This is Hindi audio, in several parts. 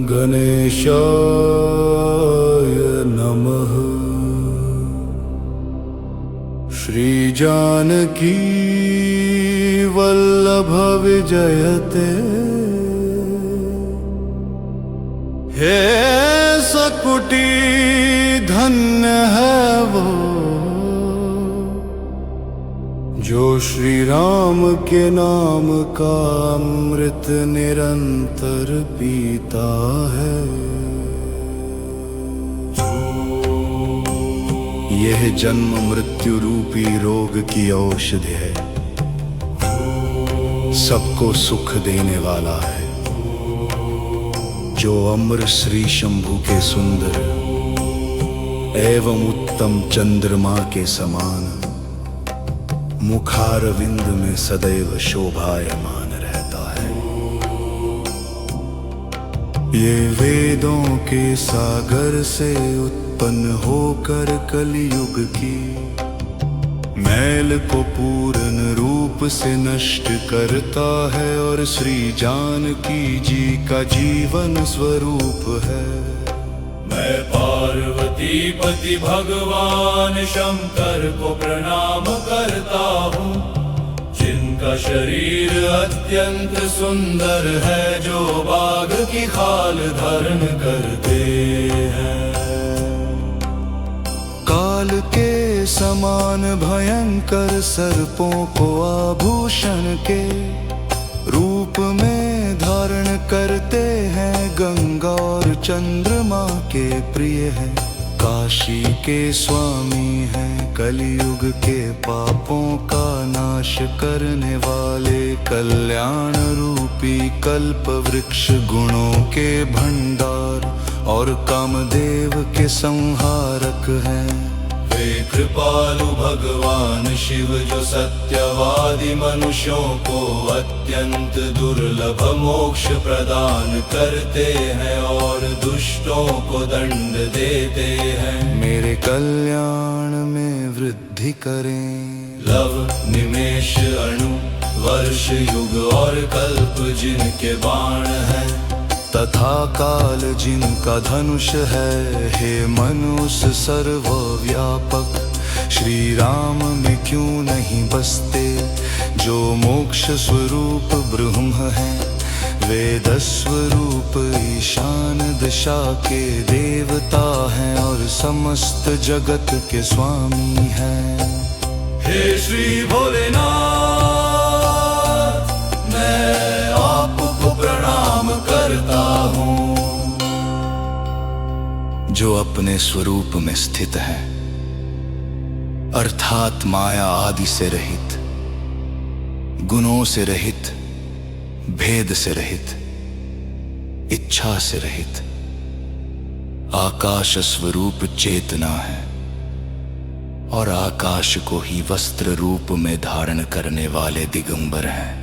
गणेशाय नमः। श्री जानकी वल्लभ विजयते, हे सकुटी धन्य है वो जो श्री राम के नाम का अमृत निरंतर पीता है। यह जन्म मृत्यु रूपी रोग की औषधि है, सबको सुख देने वाला है। जो अमर श्री शंभु के सुंदर एवं उत्तम चंद्रमा के समान मुखारविंद में सदैव शोभायमान रहता है। ये वेदों के सागर से उत्पन्न होकर कलयुग की मैल को पूर्ण रूप से नष्ट करता है और श्री जानकी जी का जीवन स्वरूप है। मैं पार्वती पति भगवान शंकर को प्रणाम करता हूँ, जिनका शरीर अत्यंत सुंदर है, जो बाघ की खाल धारण करते हैं। काल के समान भयंकर सर्पों को आभूषण के रूप में धारण करते हैं। गंगा और चंद्रमा के प्रिय हैं, काशी के स्वामी हैं। कलयुग के पापों का नाश करने वाले कल्याण रूपी कल्प वृक्ष, गुणों के भंडार और कामदेव के संहारक हैं। वे कृपालु भगवान शिव जो सत्यवादी मनुष्यों को अत्यंत दुर्लभ मोक्ष प्रदान करते हैं और दुष्टों को दंड देते हैं। मेरे कल्याण में वृद्धि करें। लव निमेष अणु वर्ष युग और कल्प जिनके बाण हैं, तथा काल जिनका धनुष है। हे मनुष्य सर्वव्यापक, श्री राम में क्यों नहीं बसते? जो मोक्ष स्वरूप ब्रह्म है, वेद स्वरूप ईशान दिशा के देवता हैं और समस्त जगत के स्वामी हैं। हे श्री भोलेनाथ, मैं आपको प्रणाम करता हूँ। जो अपने स्वरूप में स्थित है, अर्थात माया आदि से रहित, गुणों से रहित, भेद से रहित, इच्छा से रहित, आकाश स्वरूप चेतना है और आकाश को ही वस्त्र रूप में धारण करने वाले दिगंबर हैं।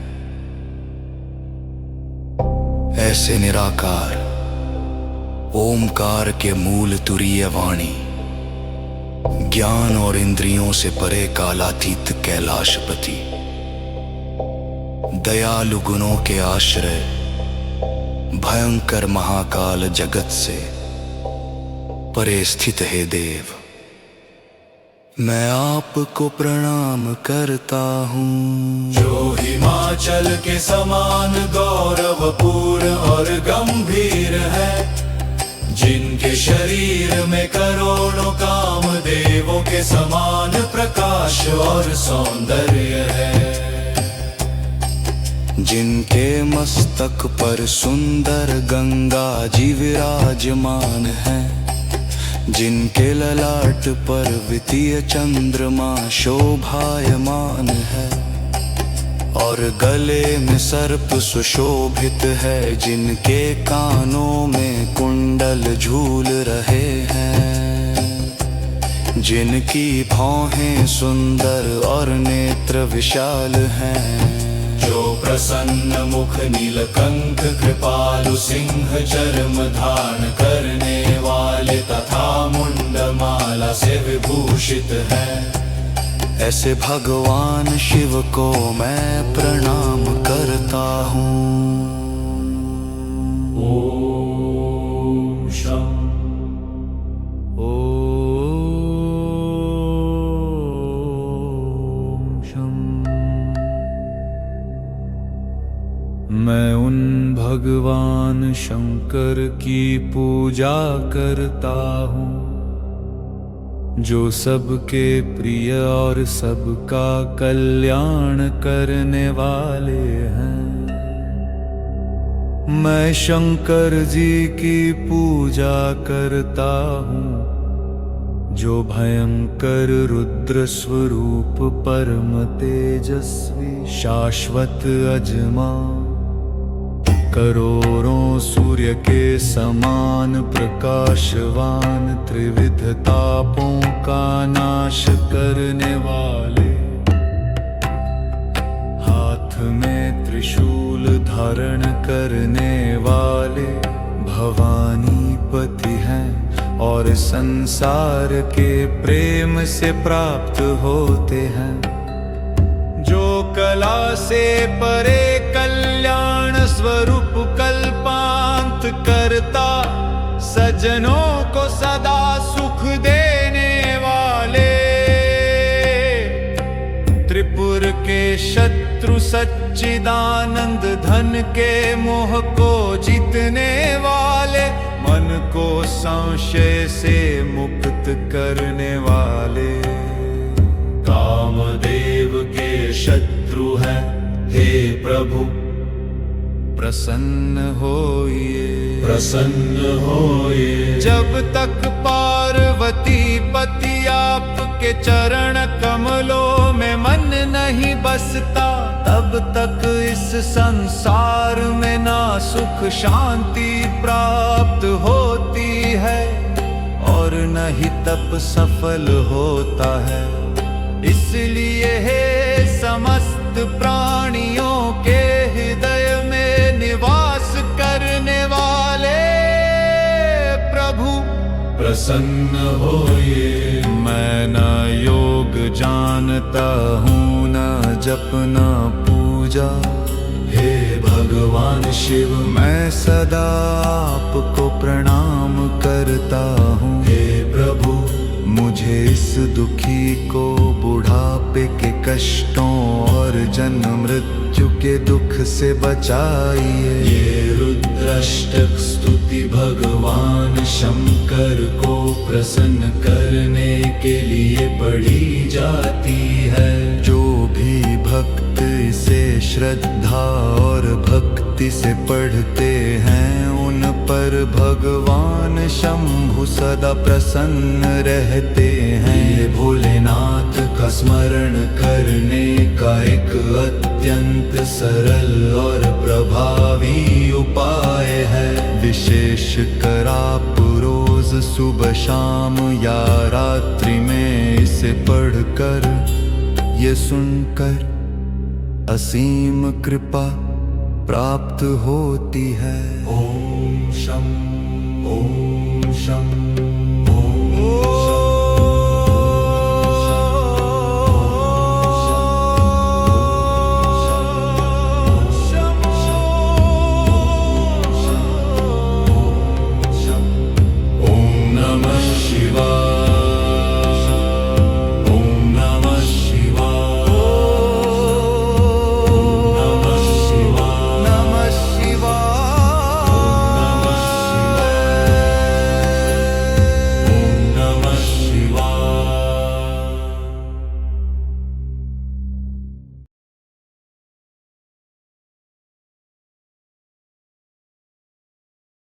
ऐसे निराकार ओमकार के मूल तुरीय वाणी, ज्ञान और इंद्रियों से परे कालातीत कैलाशपति, दयालु गुणों के आश्रय, भयंकर महाकाल जगत से परे स्थित है देव, मैं आपको प्रणाम करता हूँ। जो हिमाचल के समान गौरवपूर्ण और गंभीर है, जिनके शरीर में करोड़ों कामदेवों के समान प्रकाश और सौंदर्य है। जिनके मस्तक पर सुंदर गंगा जी विराजमान है, जिनके ललाट पर वितीय चंद्रमा शोभायमान है और गले में सर्प सुशोभित है, जिनके कानों में कुंडल झूल रहे हैं, जिनकी भौहें सुंदर और नेत्र विशाल हैं। जो प्रसन्न मुख नीलकंठ कृपालु सिंह चर्म धारण करने वाले तथा मुंडमाला से विभूषित है, ऐसे भगवान शिव को मैं प्रणाम करता हूँ। मैं उन भगवान शंकर की पूजा करता हूँ जो सबके प्रिय और सबका कल्याण करने वाले हैं। मैं शंकर जी की पूजा करता हूँ जो भयंकर रुद्र स्वरूप परम तेजस्वी शाश्वत अजमा करोड़ों सूर्य के समान प्रकाशवान त्रिविध तापों का नाश करने वाले हाथ में त्रिशूल धारण करने वाले भवानी पति हैं और संसार के प्रेम से प्राप्त होते हैं। जो कला से परे कल्याण स्वरूप कल्पांत करता सज्जनों को सदा सुख देने वाले त्रिपुर के शत्रु सच्चिदानंद धन के मोह को जीतने वाले मन को संशय से मुक्त करने वाले कामदेव के शत्रु हैं हे प्रभु प्रसन्न होइए। जब तक पार्वती पति आपके चरण कमलों में मन नहीं बसता तब तक इस संसार में ना सुख शांति प्राप्त होती है और न ही तप सफल होता है। इसलिए हे समस्त प्राणियों के हृदय में निवास करने वाले प्रभु प्रसन्न होइए। मैं न योग जानता हूँ न जप न पूजा हे भगवान शिव मैं सदा आपको प्रणाम करता हूँ हे प्रभु मुझे इस दुखी को बुढ़ापे के कष्टों और जन्म मृत्यु के दुख से बचाइए। ये रुद्राष्टक स्तुति भगवान शंकर को प्रसन्न करने के लिए पढ़ी जाती है। जो भी भक्त इसे श्रद्धा और भक्ति से पढ़ते हैं उन पर भगवान शंभु सदा प्रसन्न रहते हैं। ये भोलेनाथ का स्मरण करने का एक अत्यंत सरल और प्रभावी उपाय है। विशेष कर आप रोज सुबह शाम या रात्रि में इसे पढ़कर ये सुनकर असीम कृपा प्राप्त होती है। ओम शं